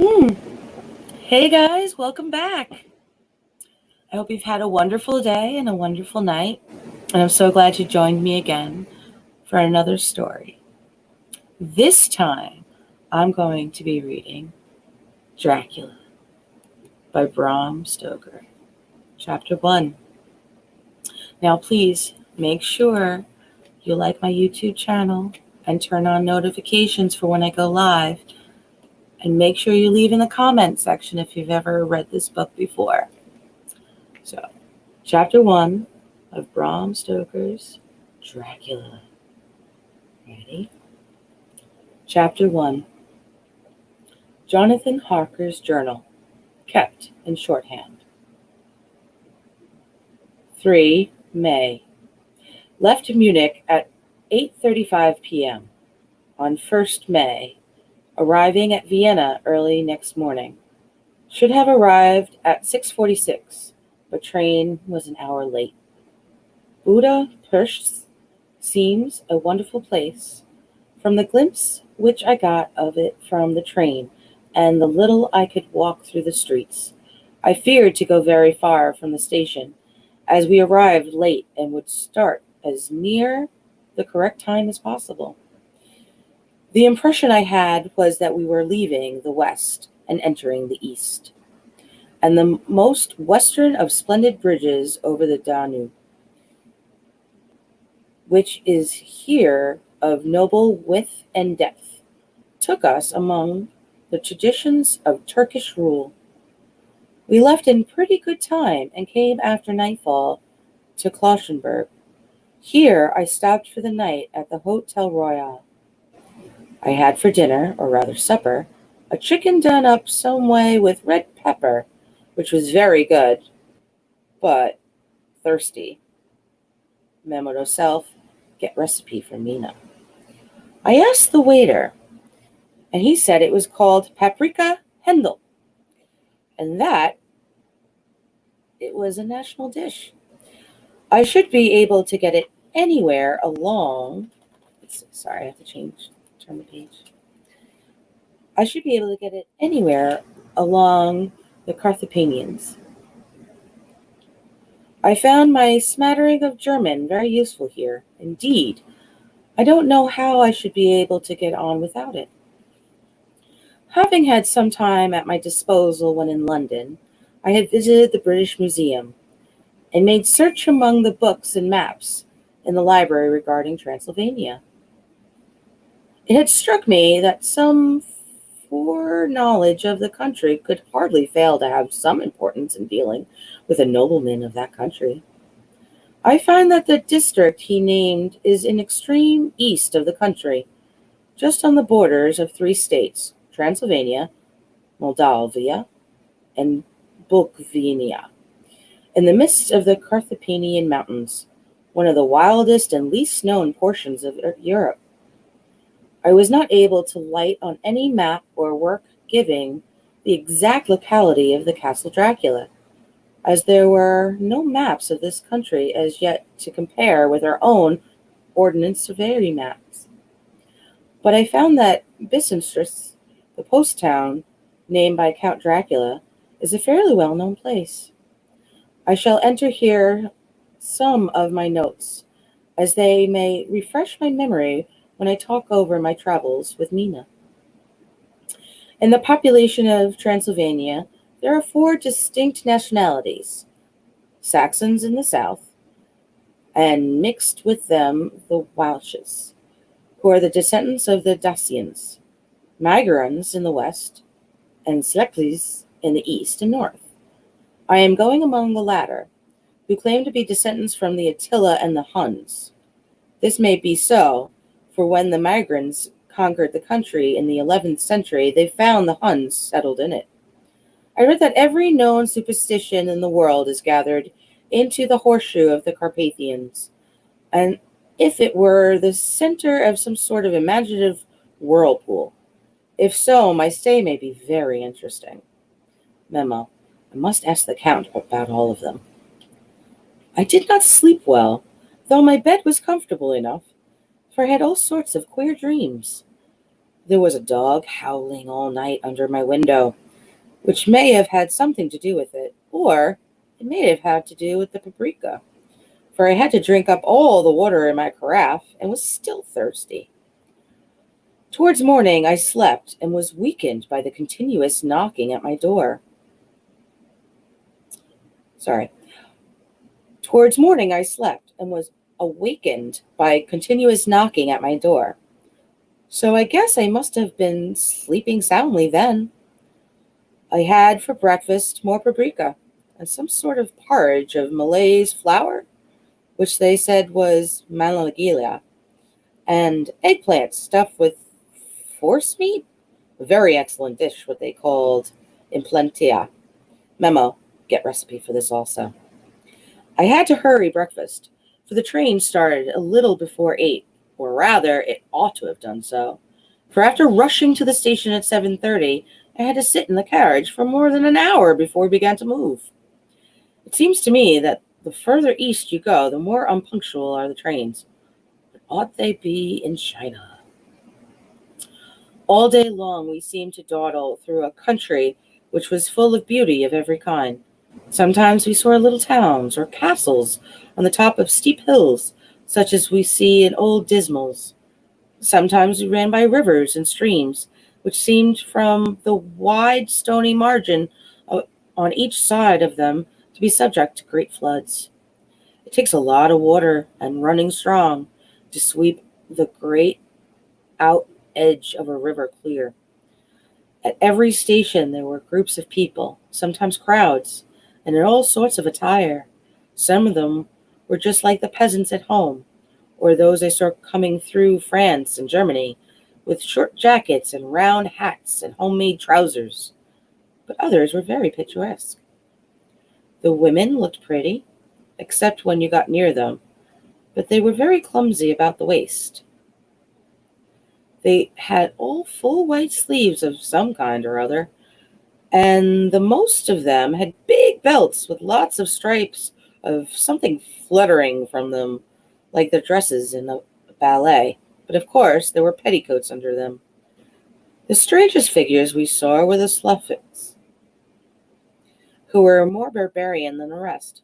Hey guys, welcome back. I hope you've had a wonderful day and a wonderful night, and I'm so glad you joined me again for another story. This time, I'm going to be reading Dracula by Bram Stoker, Chapter 1. Now, please make sure you like my YouTube channel and turn on notifications for when I go live, and make sure you leave in the comment section if you've ever read this book before. So, Chapter 1 of Bram Stoker's Dracula. Ready? Chapter 1. Jonathan Harker's Journal, kept in shorthand. 3 May. Left Munich at 8:35 p.m. on 1st May, arriving at Vienna early next morning. Should have arrived at 6:46, but train was an hour late. Budapest seems a wonderful place, from the glimpse which I got of it from the train, and the little I could walk through the streets. I feared to go very far from the station, as we arrived late and would start as near the correct time as possible. The impression I had was that we were leaving the west and entering the east, and the most western of splendid bridges over the Danube, which is here of noble width and depth, took us among the traditions of Turkish rule. We left in pretty good time and came after nightfall to Klausenburg. Here I stopped for the night at the Hotel Royal. I had for dinner, or rather supper, a chicken done up some way with red pepper, which was very good, but thirsty. Memo to self, get recipe from Mina. I asked the waiter, and he said it was called paprika Hendel, and that it was a national dish. I should be able to get it anywhere along. Sorry, I have to turn the page. I should be able to get it anywhere along the Carthaginians. I found my smattering of German very useful here. Indeed, I don't know how I should be able to get on without it. Having had some time at my disposal when in London, I had visited the British Museum and made search among the books and maps in the library regarding Transylvania. It had struck me that some foreknowledge of the country could hardly fail to have some importance in dealing with a nobleman of that country. I find that the district he named is in extreme east of the country, just on the borders of 3 states, Transylvania, Moldavia, and Bukovina, in the midst of the Carpathian Mountains, one of the wildest and least known portions of Europe. I was not able to light on any map or work giving the exact locality of the Castle Dracula, as there were no maps of this country as yet to compare with our own Ordnance Survey maps. But I found that Bissingtris, the post town named by Count Dracula, is a fairly well-known place. I shall enter here some of my notes, as they may refresh my memory when I talk over my travels with Mina. In the population of Transylvania, there are 4 distinct nationalities: Saxons in the south, and mixed with them the Welshes, who are the descendants of the Dacians, Magyarans in the west, and Sleclies in the east and north. I am going among the latter, who claim to be descendants from the Attila and the Huns. This may be so, for when the Magyars conquered the country in the 11th century, they found the Huns settled in it. I read that every known superstition in the world is gathered into the horseshoe of the Carpathians, and if it were the center of some sort of imaginative whirlpool. If so, my stay may be very interesting. Memo. I must ask the Count about all of them. I did not sleep well, though my bed was comfortable enough, for I had all sorts of queer dreams. There was a dog howling all night under my window, which may have had something to do with it, or it may have had to do with the paprika, for I had to drink up all the water in my carafe and was still thirsty. Towards morning, I slept and was weakened by the continuous knocking at my door. Sorry. Towards morning, I slept and was awakened by continuous knocking at my door. So I guess I must have been sleeping soundly then. I had for breakfast more paprika and some sort of porridge of Malays flour, which they said was malagilia, and eggplant stuffed with forcemeat. A very excellent dish, what they called implentia. Memo, get recipe for this also. I had to hurry breakfast, for the train started a little before 8, or rather, it ought to have done so. For after rushing to the station at 7:30, I had to sit in the carriage for more than an hour before we began to move. It seems to me that the further east you go, the more unpunctual are the trains. But ought they be in China? All day long we seemed to dawdle through a country which was full of beauty of every kind. Sometimes we saw little towns or castles on the top of steep hills, such as we see in old Dismals. Sometimes we ran by rivers and streams, which seemed from the wide stony margin on each side of them to be subject to great floods. It takes a lot of water and running strong to sweep the great out edge of a river clear. At every station there were groups of people, sometimes crowds, and in all sorts of attire. Some of them were just like the peasants at home, or those I saw coming through France and Germany, with short jackets and round hats and homemade trousers. But others were very picturesque. The women looked pretty, except when you got near them, but they were very clumsy about the waist. They had all full white sleeves of some kind or other, and the most of them had big belts with lots of stripes of something fluttering from them, like the dresses in a ballet. But of course, there were petticoats under them. The strangest figures we saw were the Slavs, who were more barbarian than the rest,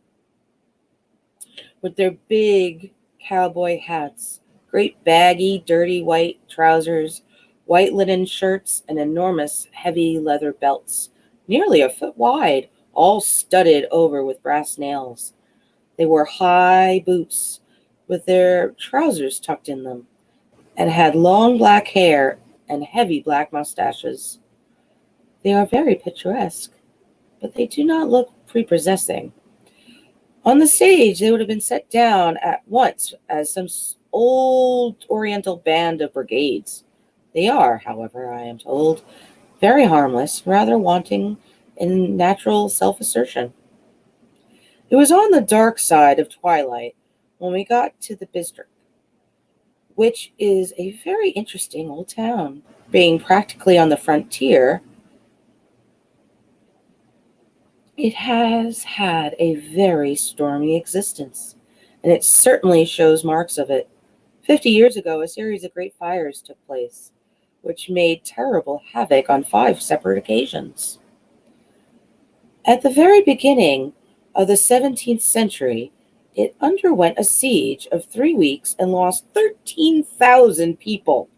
with their big cowboy hats, great baggy, dirty white trousers, white linen shirts, and enormous heavy leather belts, nearly a foot wide, all studded over with brass nails. They wore high boots with their trousers tucked in them, and had long black hair and heavy black mustaches. They are very picturesque, but they do not look prepossessing. On the stage, they would have been set down at once as some old Oriental band of brigades. They are, however, I am told, very harmless, rather wanting in natural self-assertion. It was on the dark side of twilight when we got to the Bistric, which is a very interesting old town. Being practically on the frontier, it has had a very stormy existence, and it certainly shows marks of it. 50 years ago, a series of great fires took place, which made terrible havoc on 5 separate occasions. At the very beginning of the 17th century, it underwent a siege of 3 weeks and lost 13,000 people,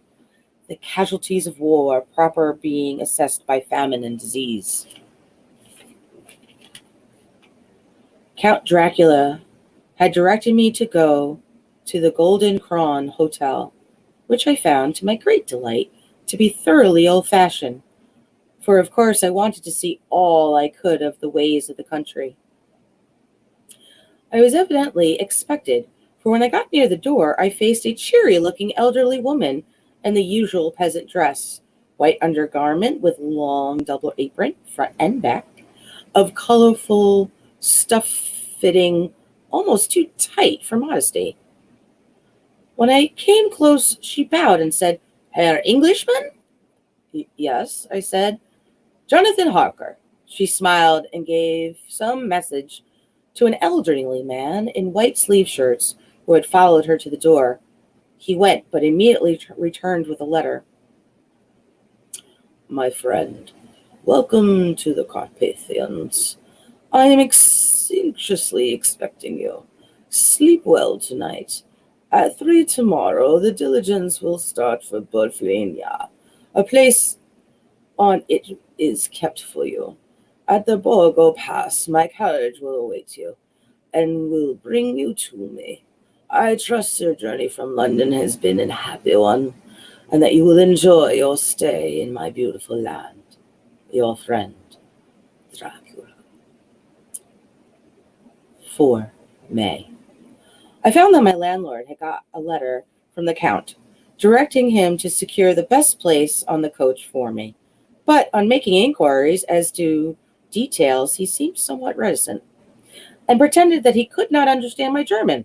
the casualties of war proper being assessed by famine and disease. Count Dracula had directed me to go to the Golden Crown Hotel, which I found, to my great delight, to be thoroughly old-fashioned, for of course I wanted to see all I could of the ways of the country. I was evidently expected, for when I got near the door, I faced a cheery-looking elderly woman in the usual peasant dress, white undergarment with long double apron, front and back, of colorful stuff fitting almost too tight for modesty. When I came close, she bowed and said, "Herr Englishman?" "Yes," I said. "Jonathan Harker." She smiled and gave some message to an elderly man in white sleeve shirts who had followed her to the door. He went, but immediately returned with a letter. my friend. Welcome to the Carpathians. I am anxiously expecting you. Sleep well tonight. At 3 tomorrow, the diligence will start for Bolfrenia. A place on it is kept for you. At the Borgo Pass, my carriage will await you and will bring you to me. I trust your journey from London has been a happy one, and that you will enjoy your stay in my beautiful land. Your friend, Dracula. 4 May. I found that my landlord had got a letter from the Count, directing him to secure the best place on the coach for me. But on making inquiries as to details, he seemed somewhat reticent, and pretended that he could not understand my German.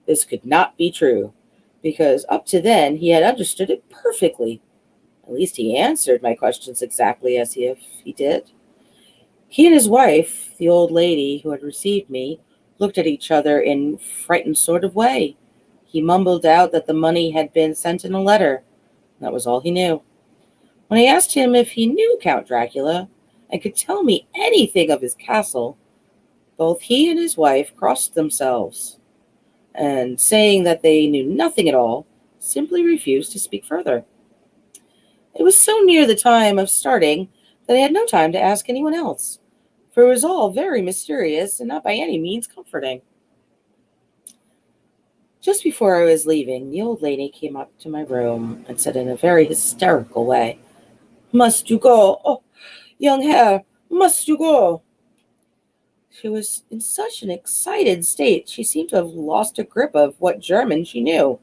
This could not be true, because up to then he had understood it perfectly. At least he answered my questions exactly as if he did. He and his wife, the old lady who had received me, looked at each other in a frightened sort of way. He mumbled out that the money had been sent in a letter. That was all he knew. When I asked him if he knew Count Dracula and could tell me anything of his castle, both he and his wife crossed themselves, and saying that they knew nothing at all, simply refused to speak further. It was so near the time of starting that I had no time to ask anyone else, for it was all very mysterious and not by any means comforting. Just before I was leaving, the old lady came up to my room and said in a very hysterical way, "Must you go? Oh, young Herr, must you go?" She was in such an excited state, she seemed to have lost a grip of what German she knew,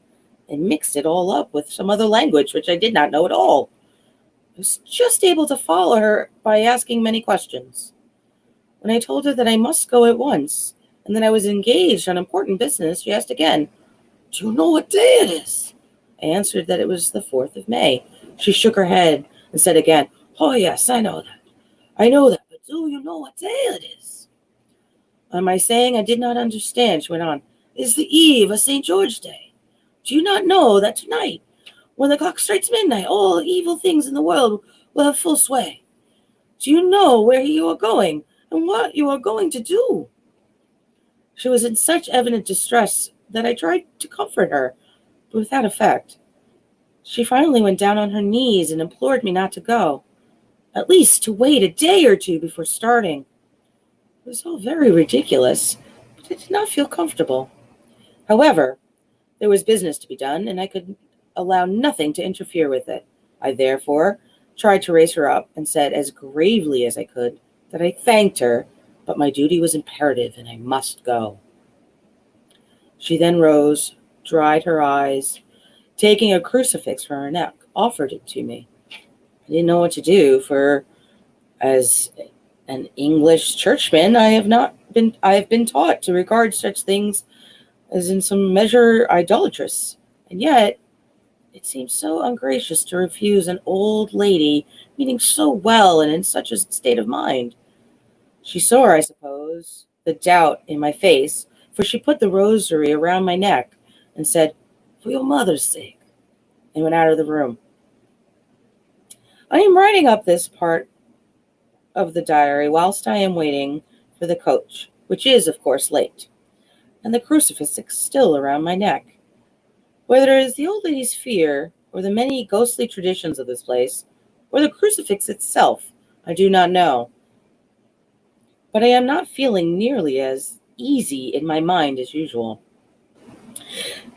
and mixed it all up with some other language which I did not know at all. I was just able to follow her by asking many questions. When I told her that I must go at once, and that I was engaged on important business, she asked again, "Do you know what day it is?" I answered that it was the 4th of May. She shook her head and said again, "Oh, yes, I know that. I know that, but do you know what day it is?" On my saying I did not understand, she went on, "It is the eve of St. George Day. Do you not know that tonight, when the clock strikes midnight, all evil things in the world will have full sway? Do you know where you are going and what you are going to do?" She was in such evident distress that I tried to comfort her, but without effect. She finally went down on her knees and implored me not to go, at least to wait a day or two before starting. It was all very ridiculous, but I did not feel comfortable. However, there was business to be done, and I could allow nothing to interfere with it. I therefore tried to raise her up and said as gravely as I could that I thanked her, but my duty was imperative and I must go. She then rose, dried her eyes, taking a crucifix from her neck, offered it to me. I didn't know what to do, for as an English churchman, I have been taught to regard such things as in some measure idolatrous, and yet it seemed so ungracious to refuse an old lady meaning so well and in such a state of mind. She saw, I suppose, the doubt in my face, for she put the rosary around my neck and said, "For your mother's sake," and went out of the room. I am writing up this part of the diary whilst I am waiting for the coach, which is, of course, late, and the crucifix is still around my neck. Whether it is the old lady's fear, or the many ghostly traditions of this place, or the crucifix itself, I do not know. But I am not feeling nearly as easy in my mind as usual.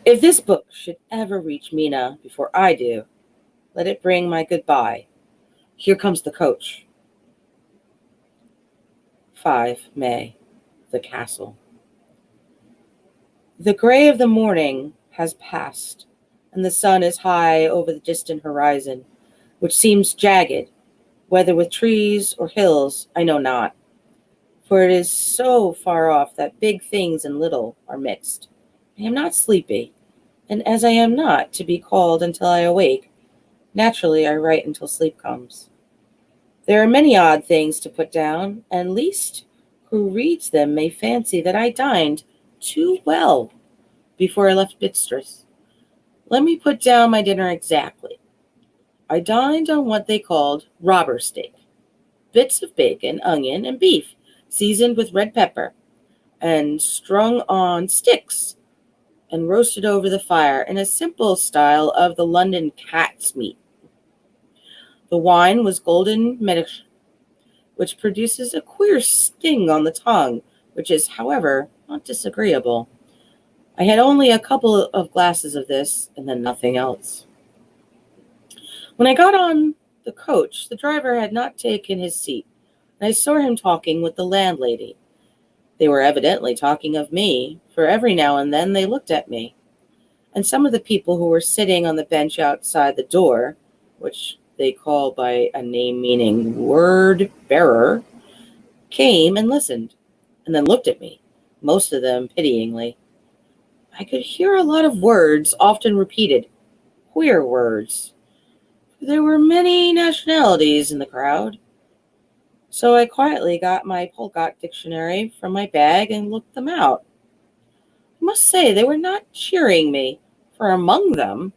If this book should ever reach Mina before I do, let it bring my goodbye. Here comes the coach. 5 May. The castle. The gray of the morning has passed, and the sun is high over the distant horizon, which seems jagged, whether with trees or hills, I know not, for it is so far off that big things and little are mixed. I am not sleepy, and as I am not to be called until I awake, naturally I write until sleep comes. There are many odd things to put down, and least who reads them may fancy that I dined too well before I left Bistris. Let me put down my dinner exactly. I dined on what they called robber steak, bits of bacon, onion, and beef, seasoned with red pepper, and strung on sticks and roasted over the fire in a simple style of the London cat's meat. The wine was golden Medici, which produces a queer sting on the tongue, which is, however, not disagreeable. I had only a couple of glasses of this, and then nothing else. When I got on the coach, the driver had not taken his seat, and I saw him talking with the landlady. They were evidently talking of me, for every now and then they looked at me. And some of the people who were sitting on the bench outside the door, which they call by a name meaning word bearer, came and listened, and then looked at me, most of them pityingly. I could hear a lot of words often repeated, queer words. There were many nationalities in the crowd. So I quietly got my Polgot dictionary from my bag and looked them out. I must say they were not cheering me, for among them,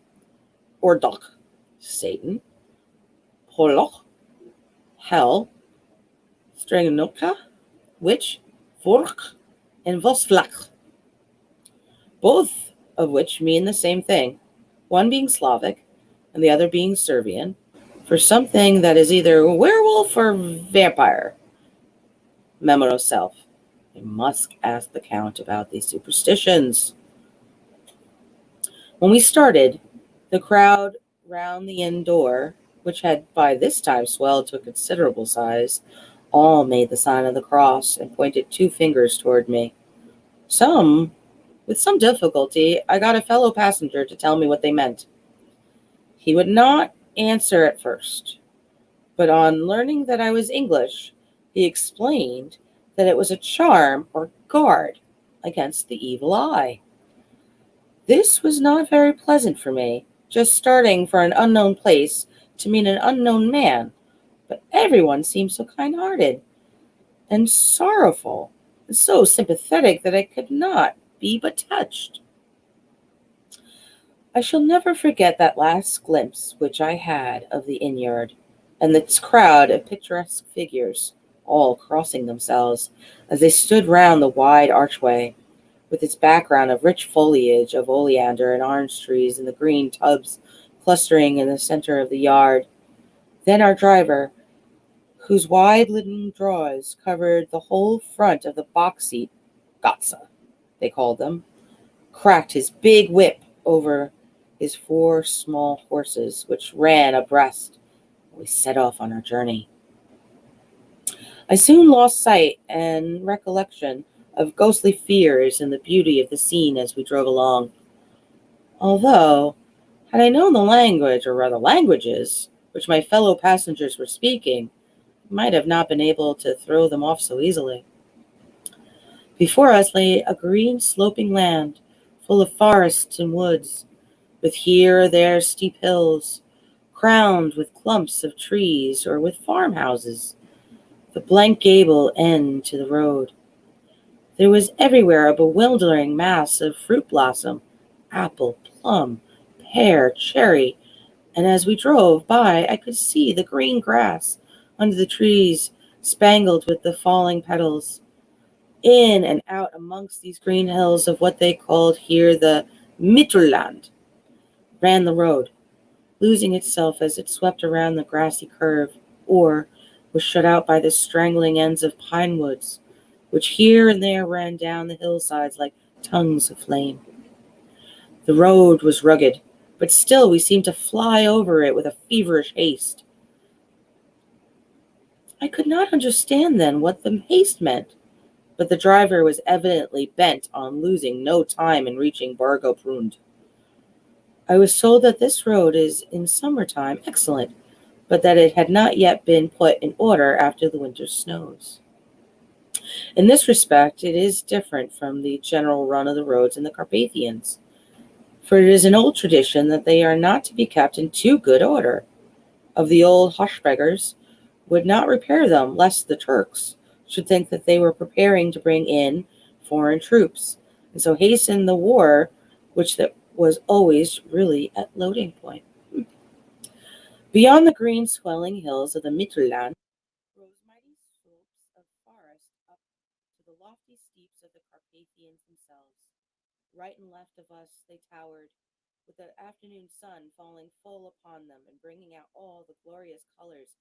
Ordok, Satan, Polok, Hell, Strangnoka, Witch, Vork, and Vosvlak, both of which mean the same thing, one being Slavic and the other being Serbian, for something that is either werewolf or vampire. Memo to self. I must ask the Count about these superstitions. When we started, the crowd round the inn door, which had by this time swelled to a considerable size, all made the sign of the cross and pointed two fingers toward me. With some difficulty, I got a fellow passenger to tell me what they meant. He would not answer at first, but on learning that I was English, he explained that it was a charm or guard against the evil eye. This was not very pleasant for me, just starting for an unknown place to meet an unknown man, but everyone seemed so kind-hearted and sorrowful, and so sympathetic that I could not be but touched. I shall never forget that last glimpse which I had of the inn-yard, and its crowd of picturesque figures, all crossing themselves as they stood round the wide archway, with its background of rich foliage of oleander and orange trees and the green tubs clustering in the center of the yard. Then our driver, whose wide linen drawers covered the whole front of the box seat, Gotza, they called them, cracked his big whip over his four small horses, which ran abreast. We set off on our journey. I soon lost sight and recollection of ghostly fears and the beauty of the scene as we drove along. Although, had I known the language, or rather languages, which my fellow passengers were speaking, I might have not been able to throw them off so easily. Before us lay a green sloping land, full of forests and woods, with here or there steep hills, crowned with clumps of trees or with farmhouses, the blank gable end to the road. There was everywhere a bewildering mass of fruit blossom, apple, plum, pear, cherry, and as we drove by, I could see the green grass under the trees, spangled with the falling petals. In and out amongst these green hills of what they called here the Mittelland, ran the road, losing itself as it swept around the grassy curve, or was shut out by the strangling ends of pine woods, which here and there ran down the hillsides like tongues of flame. The road was rugged, but still we seemed to fly over it with a feverish haste. I could not understand then what the haste meant, but the driver was evidently bent on losing no time in reaching Bargoprund. I was told that this road is in summertime excellent, but that it had not yet been put in order after the winter snows. In this respect, it is different from the general run of the roads in the Carpathians, for it is an old tradition that they are not to be kept in too good order. Of the old Hochbergers would not repair them, lest the Turks should think that they were preparing to bring in foreign troops, and so hasten the war, which that was always really at loading point. Beyond the green swelling hills of the Mittelland rose mighty slopes of forest up to the lofty steeps of the Carpathians themselves. Right and left of us they towered, with the afternoon sun falling full upon them and bringing out all the glorious colors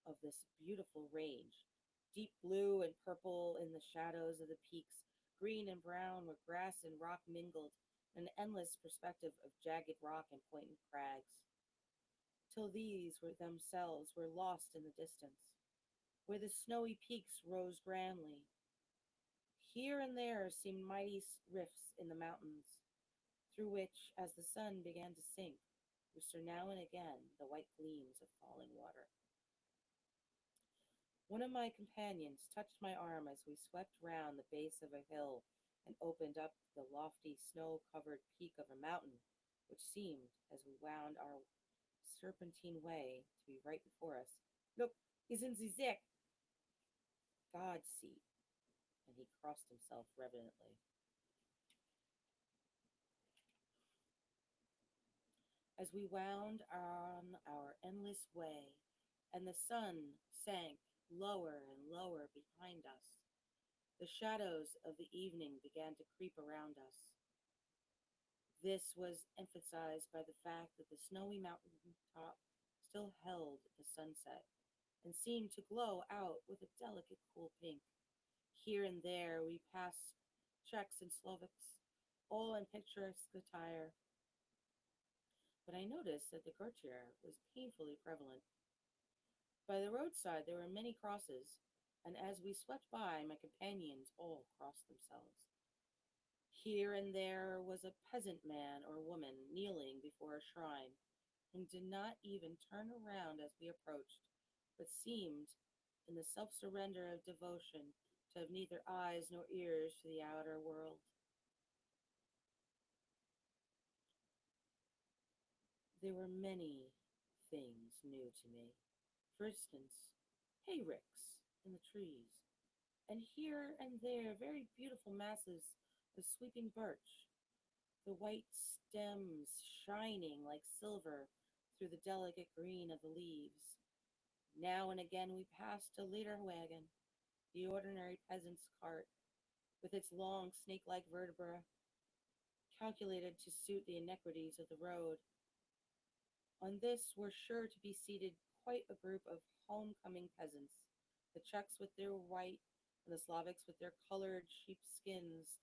of this beautiful range. Deep blue and purple in the shadows of the peaks, green and brown where grass and rock mingled, an endless perspective of jagged rock and pointed crags, till these were themselves were lost in the distance, where the snowy peaks rose grandly. Here and there seemed mighty rifts in the mountains, through which, as the sun began to sink, we saw now and again the white gleams of falling water. One of my companions touched my arm as we swept round the base of a hill and opened up the lofty snow-covered peak of a mountain, which seemed, as we wound our serpentine way, to be right before us. Look, he's in the Zek, God's seat, and he crossed himself reverently. As we wound on our endless way, and the sun sank lower and lower behind us, the shadows of the evening began to creep around us. This was emphasized by the fact that the snowy mountain top still held the sunset and seemed to glow out with a delicate cool pink. Here and there we passed Czechs and Slovaks, all in picturesque attire, but I noticed that the courtier was painfully prevalent. By the roadside there were many crosses, and as we swept by, my companions all crossed themselves. Here and there was a peasant man or woman kneeling before a shrine, and did not even turn around as we approached, but seemed, in the self surrender of devotion, to have neither eyes nor ears to the outer world. There were many things new to me. For instance, hayricks in the trees, and here and there very beautiful masses of sweeping birch, the white stems shining like silver through the delicate green of the leaves. Now and again we passed a leader wagon, the ordinary peasant's cart, with its long snake-like vertebra, calculated to suit the iniquities of the road. On this were sure to be seated quite a group of homecoming peasants, the Czechs with their white, and the Slavics with their colored sheepskins,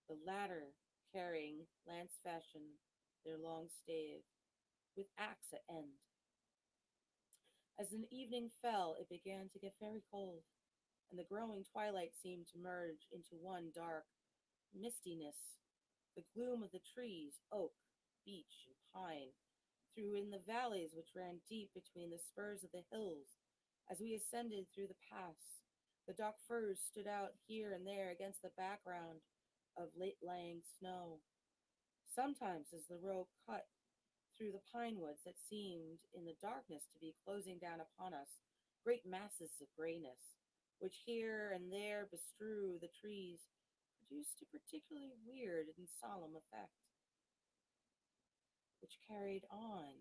the latter carrying, lance fashion, their long stave, with axe at end. As the evening fell, it began to get very cold, and the growing twilight seemed to merge into one dark mistiness. The gloom of the trees, oak, beech, and pine, threw in the valleys which ran deep between the spurs of the hills. As we ascended through the pass, the dark firs stood out here and there against the background of late-lying snow. Sometimes, as the road cut through the pine woods that seemed in the darkness to be closing down upon us, great masses of grayness, which here and there bestrew the trees, produced a particularly weird and solemn effect, which carried on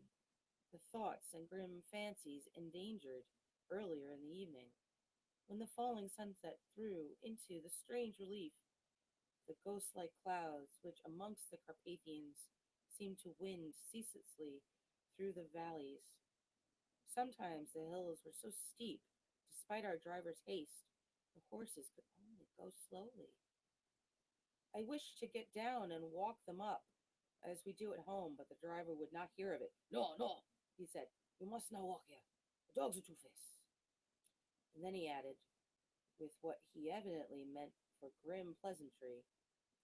the thoughts and grim fancies endangered earlier in the evening, when the falling sunset threw into the strange relief the ghost-like clouds which amongst the Carpathians seemed to wind ceaselessly through the valleys. Sometimes the hills were so steep, despite our driver's haste, the horses could only go slowly. I wished to get down and walk them up, as we do at home, but the driver would not hear of it. No, no, he said, you must not walk here. The dogs are too fast. And then he added, with what he evidently meant for grim pleasantry,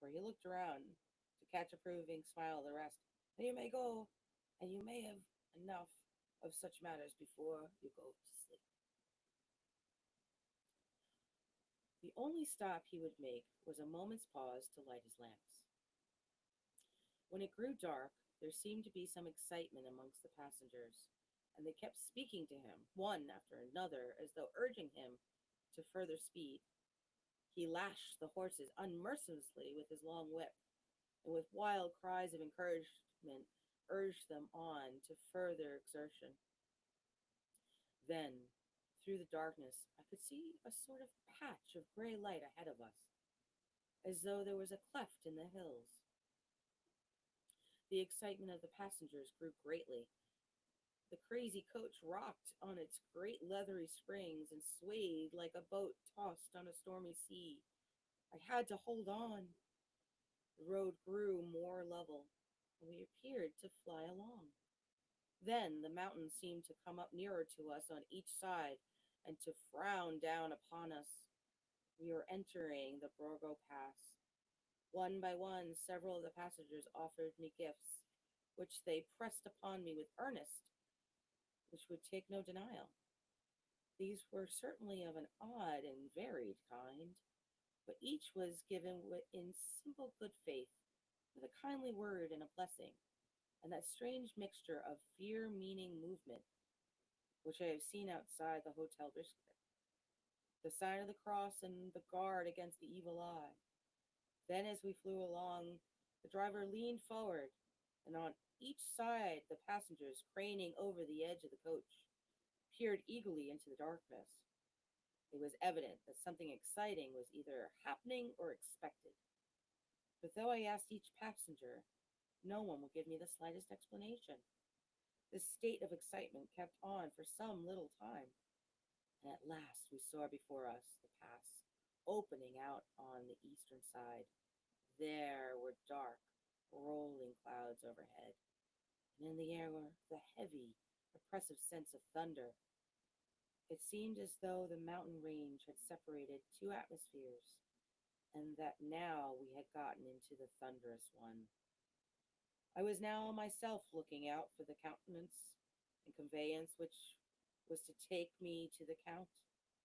for he looked around to catch approving smile of the rest. Now you may go, and you may have enough of such matters before you go to sleep. The only stop he would make was a moment's pause to light his lamps. When it grew dark, there seemed to be some excitement amongst the passengers, and they kept speaking to him, one after another, as though urging him to further speed. He lashed the horses unmercilessly with his long whip, and with wild cries of encouragement urged them on to further exertion. Then, through the darkness, I could see a sort of patch of gray light ahead of us, as though there was a cleft in the hills. The excitement of the passengers grew greatly. The crazy coach rocked on its great leathery springs and swayed like a boat tossed on a stormy sea. I had to hold on. The road grew more level, and we appeared to fly along. Then the mountains seemed to come up nearer to us on each side and to frown down upon us. We were entering the Borgo Pass. One by one, several of the passengers offered me gifts, which they pressed upon me with earnest, which would take no denial. These were certainly of an odd and varied kind, but each was given in simple good faith, with a kindly word and a blessing, and that strange mixture of fear-meaning movement which I have seen outside the Hotel District, the sign of the cross and the guard against the evil eye. Then, as we flew along, the driver leaned forward, and on each side the passengers, craning over the edge of the coach, peered eagerly into the darkness. It was evident that something exciting was either happening or expected. But though I asked each passenger, no one would give me the slightest explanation. This state of excitement kept on for some little time, and at last we saw before us the pass opening out on the eastern side. There were dark, rolling clouds overhead, and in the air were the heavy, oppressive sense of thunder. It seemed as though the mountain range had separated two atmospheres, and that now we had gotten into the thunderous one. I was now myself looking out for the countenance and conveyance which was to take me to the Count.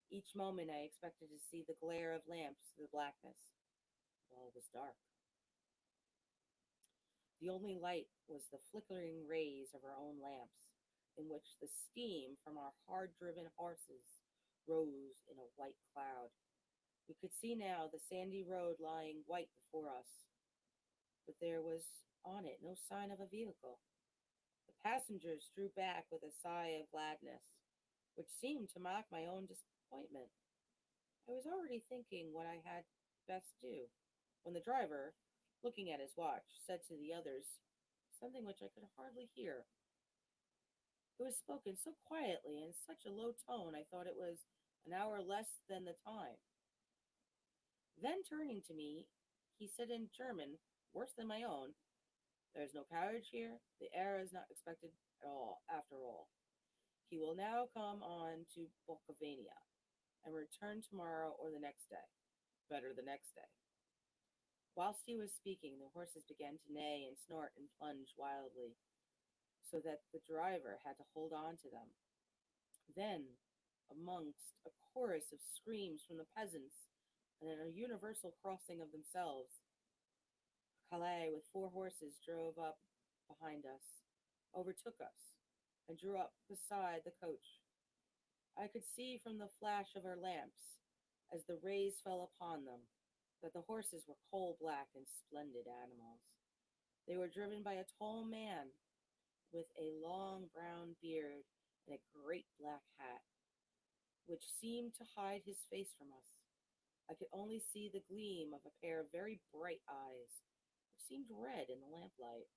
Each moment I expected to see the glare of lamps through the blackness. All was dark. The only light was the flickering rays of our own lamps, in which the steam from our hard-driven horses rose in a white cloud. We could see now the sandy road lying white before us, but there was on it no sign of a vehicle. The passengers drew back with a sigh of gladness, which seemed to mock my own disappointment. I was already thinking what I had best do, when the driver, looking at his watch, said to the others something which I could hardly hear. It was spoken so quietly and in such a low tone I thought it was an hour less than the time. Then turning to me, he said in German, worse than my own, "There is no carriage here. The heir is not expected at all, after all. He will now come on to Bulkovania and return tomorrow or the next day. Better the next day." Whilst he was speaking, the horses began to neigh and snort and plunge wildly, so that the driver had to hold on to them. Then, amongst a chorus of screams from the peasants and a universal crossing of themselves, a Calais with 4 horses drove up behind us, overtook us, and drew up beside the coach. I could see from the flash of our lamps, as the rays fell upon them, that the horses were coal-black and splendid animals. They were driven by a tall man with a long brown beard and a great black hat, which seemed to hide his face from us. I could only see the gleam of a pair of very bright eyes, which seemed red in the lamplight.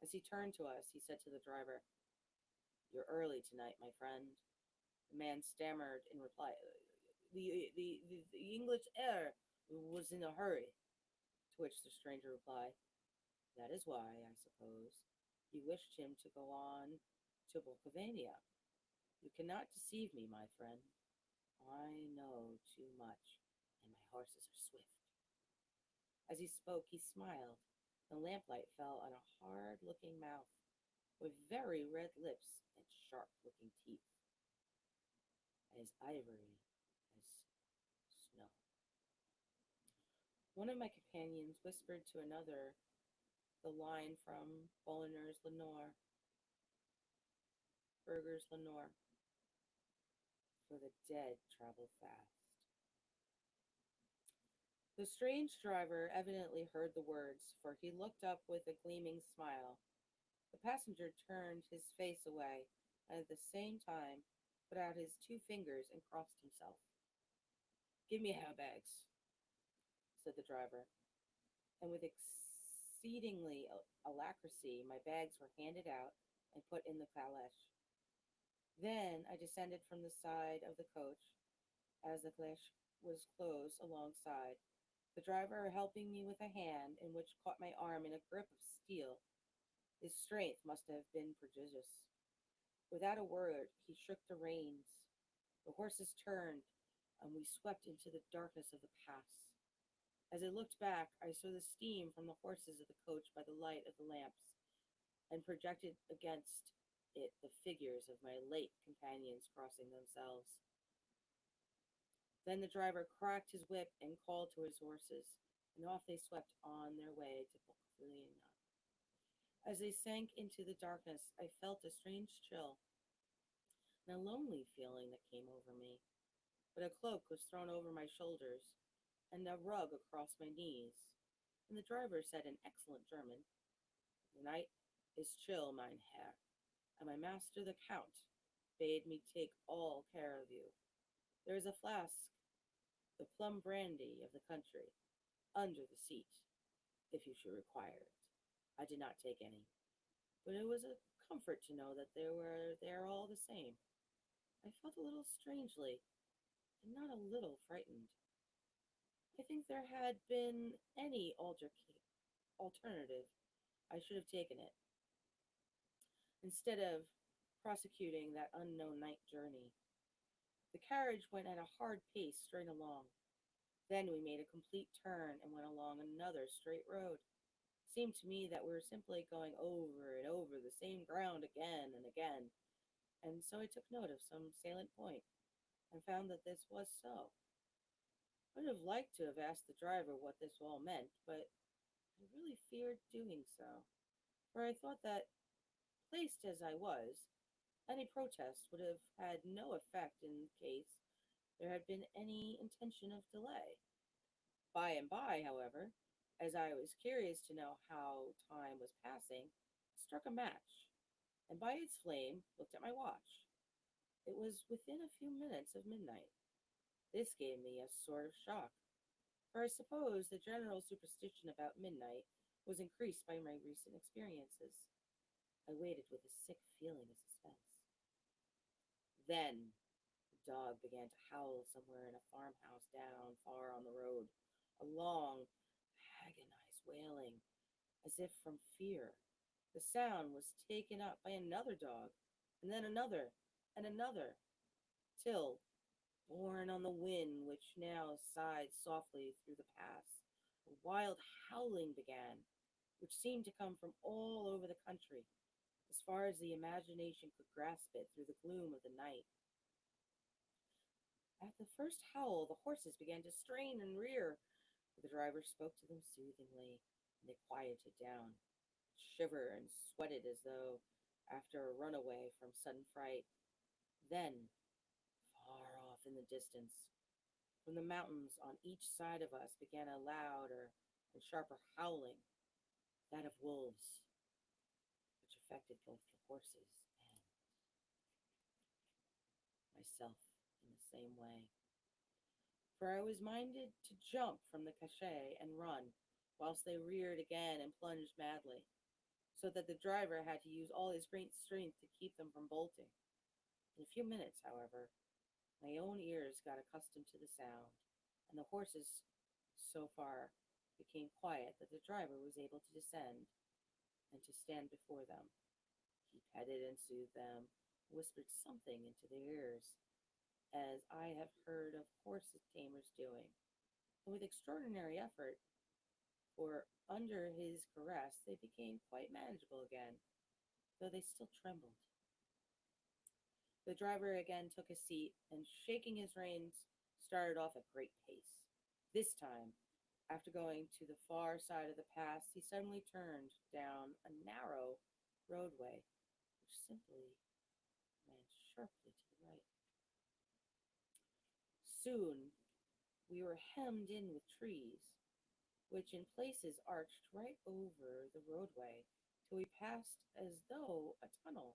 As he turned to us, he said to the driver, "You're early tonight, my friend." The man stammered in reply, the English heir was in a hurry." To which the stranger replied, "That is why, I suppose, you wished him to go on to Bulkovania. You cannot deceive me, my friend. I know too much, and my horses are swift." As he spoke, he smiled. The lamplight fell on a hard-looking mouth, with very red lips and sharp-looking teeth, as ivory as snow. One of my companions whispered to another the line from Bolliner's Lenore, Berger's Lenore, "For the dead travel fast." The strange driver evidently heard the words, for he looked up with a gleaming smile. The passenger turned his face away, and at the same time put out his 2 fingers and crossed himself. "Give me bags," said the driver, and with exceedingly alacrity, my bags were handed out and put in the caleche. Then I descended from the side of the coach as the caleche was closed alongside, the driver helping me with a hand in which caught my arm in a grip of steel. His strength must have been prodigious. Without a word, he shook the reins. The horses turned, and we swept into the darkness of the pass. As I looked back, I saw the steam from the horses of the coach by the light of the lamps, and projected against it the figures of my late companions crossing themselves. Then the driver cracked his whip and called to his horses, and off they swept on their way to Boccafiglio. As they sank into the darkness, I felt a strange chill and a lonely feeling that came over me. But a cloak was thrown over my shoulders and a rug across my knees, and the driver said in excellent German, "The night is chill, mein Herr, and my master the Count bade me take all care of you. There is a flask, the plum brandy of the country, under the seat, if you should require it." I did not take any, but it was a comfort to know that they were there all the same. I felt a little strangely, and not a little frightened. I think there had been any alternative, I should have taken it, instead of prosecuting that unknown night journey. The carriage went at a hard pace straight along. Then we made a complete turn and went along another straight road. It seemed to me that we were simply going over and over the same ground again and again, and so I took note of some salient point and found that this was so. I would have liked to have asked the driver what this all meant, but I really feared doing so, for I thought that, placed as I was, any protest would have had no effect in case there had been any intention of delay. By and by, however, as I was curious to know how time was passing, I struck a match, and by its flame looked at my watch. It was within a few minutes of midnight. This gave me a sort of shock, for I suppose the general superstition about midnight was increased by my recent experiences. I waited with a sick feeling of suspense. Then the dog began to howl somewhere in a farmhouse down far on the road, a long, agonized wailing, as if from fear. The sound was taken up by another dog, and then another, and another, till, borne on the wind which now sighed softly through the pass, a wild howling began, which seemed to come from all over the country, as far as the imagination could grasp it through the gloom of the night. At the first howl, the horses began to strain and rear, but the driver spoke to them soothingly, and they quieted down, shivered and sweated as though after a runaway from sudden fright. Then, far off in the distance, from the mountains on each side of us began a louder and sharper howling, that of wolves, which affected both the horses and myself in the same way. For I was minded to jump from the cachet and run, whilst they reared again and plunged madly, so that the driver had to use all his great strength to keep them from bolting. In a few minutes, however, my own ears got accustomed to the sound, and the horses so far became quiet that the driver was able to descend and to stand before them. He petted and soothed them, whispered something into their ears, as I have heard of horse tamers doing, and with extraordinary effort, for under his caress they became quite manageable again, though they still trembled. The driver again took his seat, and shaking his reins, started off at great pace. This time, after going to the far side of the pass, he suddenly turned down a narrow roadway, which simply ran sharply to the right. Soon we were hemmed in with trees, which in places arched right over the roadway till we passed as though a tunnel.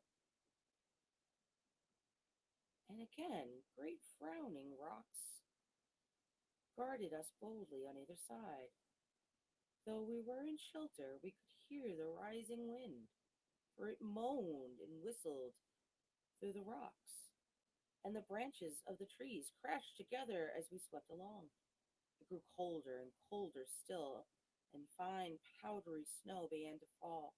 And again, great frowning rocks guarded us boldly on either side. Though we were in shelter, we could hear the rising wind, for it moaned and whistled through the rocks, and the branches of the trees crashed together as we swept along. It grew colder and colder still, and fine powdery snow began to fall,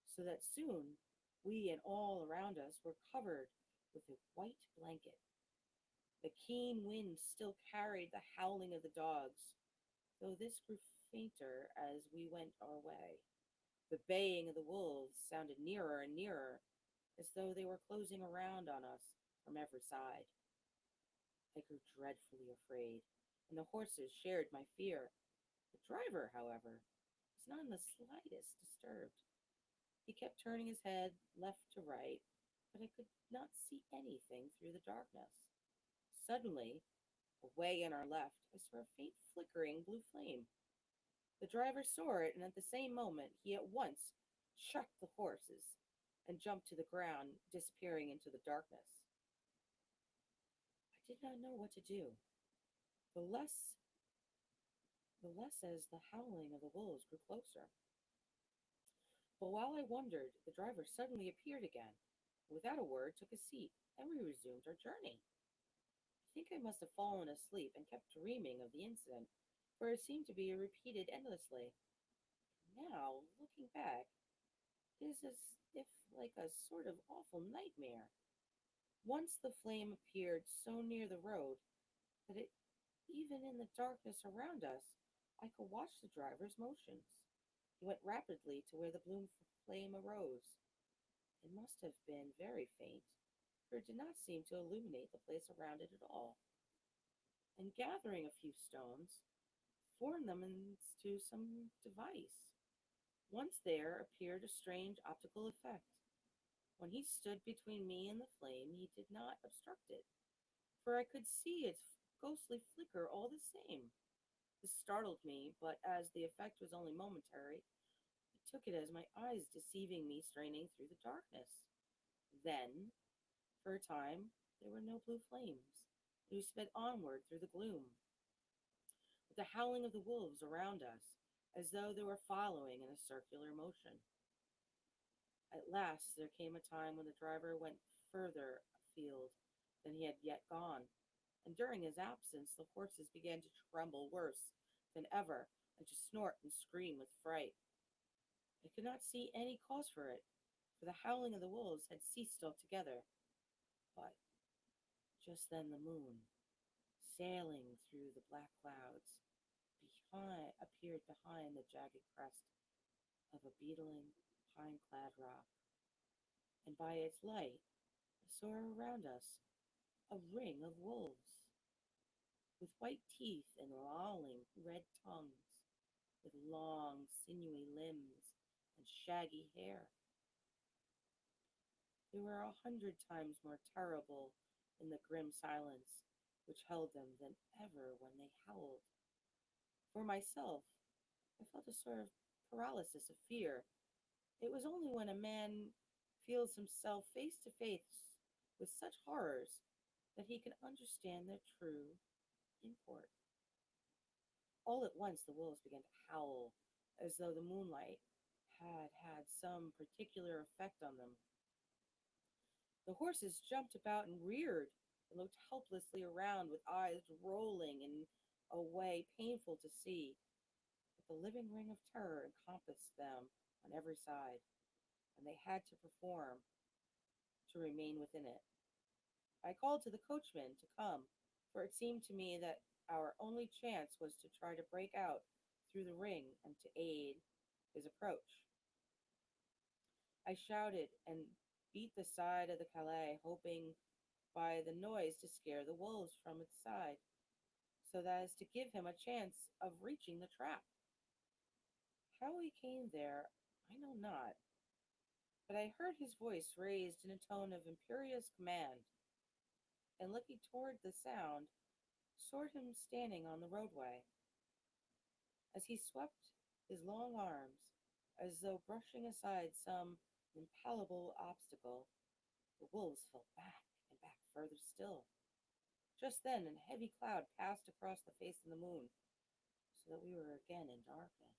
so that soon we and all around us were covered with a white blanket. The keen wind still carried the howling of the dogs, though this grew fainter as we went our way. The baying of the wolves sounded nearer and nearer, as though they were closing around on us from every side. I grew dreadfully afraid, and the horses shared my fear. The driver, however, was not in the slightest disturbed. He kept turning his head left to right, but I could not see anything through the darkness. Suddenly, away on our left, I saw a faint flickering blue flame. The driver saw it, and at the same moment, he at once checked the horses and jumped to the ground, disappearing into the darkness. I did not know what to do. The less, the less as the howling of the wolves grew closer. But while I wondered, the driver suddenly appeared again, without a word, took a seat, and we resumed our journey. I think I must have fallen asleep and kept dreaming of the incident, for it seemed to be repeated endlessly. Now, looking back, it is as if like a sort of awful nightmare. Once the flame appeared so near the road that even in the darkness around us, I could watch the driver's motions. He went rapidly to where the blue flame arose. It must have been very faint, for it did not seem to illuminate the place around it at all. And gathering a few stones, formed them into some device. Once there appeared a strange optical effect. When he stood between me and the flame, he did not obstruct it, for I could see its ghostly flicker all the same. This startled me, but as the effect was only momentary, I took it as my eyes deceiving me, straining through the darkness. Then, for a time, there were no blue flames, and we sped onward through the gloom, with the howling of the wolves around us, as though they were following in a circular motion. At last there came a time when the driver went further afield than he had yet gone, and during his absence the horses began to tremble worse than ever, and to snort and scream with fright. I could not see any cause for it, for the howling of the wolves had ceased altogether. But just then the moon, sailing through the black clouds, appeared behind the jagged crest of a beetling, pine-clad rock, and by its light I saw around us a ring of wolves, with white teeth and lolling red tongues, with long, sinewy limbs and shaggy hair. They were 100 times more terrible in the grim silence which held them than ever when they howled. For myself, I felt a sort of paralysis of fear. It was only when a man feels himself face to face with such horrors that he can understand their true import. All at once the wolves began to howl, as though the moonlight had had some particular effect on them. The horses jumped about and reared and looked helplessly around with eyes rolling in a way painful to see. But the living ring of terror encompassed them on every side, and they had to perform to remain within it. I called to the coachman to come, for it seemed to me that our only chance was to try to break out through the ring and to aid his approach. I shouted and beat the side of the calais, hoping by the noise to scare the wolves from its side, so that as to give him a chance of reaching the trap. How he came there, I know not, but I heard his voice raised in a tone of imperious command, and looking toward the sound, saw him standing on the roadway. As he swept his long arms, as though brushing aside some impalpable obstacle, the wolves fell back and back further still. Just then, a heavy cloud passed across the face of the moon, so that we were again in darkness.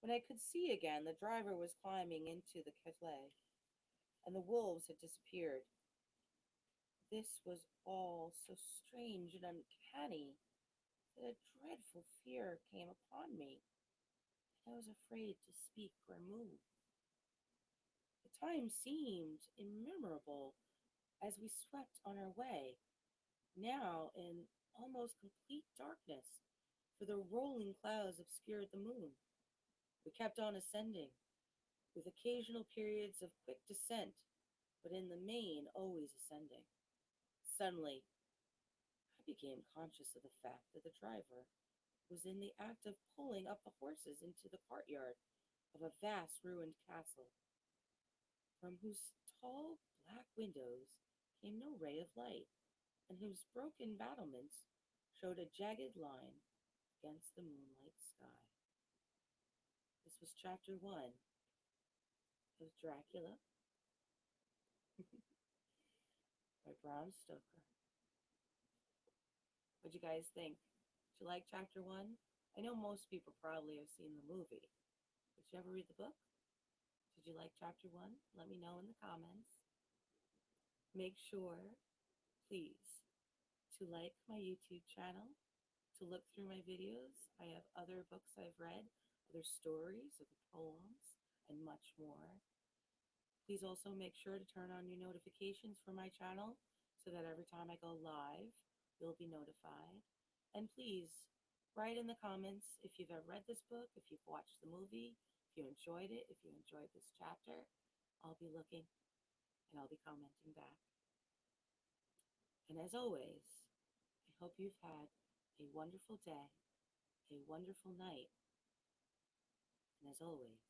When I could see again, the driver was climbing into the sleigh, and the wolves had disappeared. This was all so strange and uncanny that a dreadful fear came upon me, and I was afraid to speak or move. The time seemed immemorable as we swept on our way, now in almost complete darkness, for the rolling clouds obscured the moon. We kept on ascending, with occasional periods of quick descent, but in the main always ascending. Suddenly, I became conscious of the fact that the driver was in the act of pulling up the horses into the courtyard of a vast ruined castle, from whose tall black windows came no ray of light, and whose broken battlements showed a jagged line against the moonlight sky. This was chapter 1 of Dracula by Bram Stoker. What'd you guys think? Did you like chapter 1? I know most people probably have seen the movie. Did you ever read the book? Did you like chapter 1? Let me know in the comments. Make sure, please, to like my YouTube channel, to look through my videos. I have other books I've read, other stories, other poems, and much more. Please also make sure to turn on your notifications for my channel so that every time I go live, you'll be notified. And please, write in the comments if you've ever read this book, if you've watched the movie, if you enjoyed it, if you enjoyed this chapter. I'll be looking and I'll be commenting back. And as always, I hope you've had a wonderful day, a wonderful night, and as always,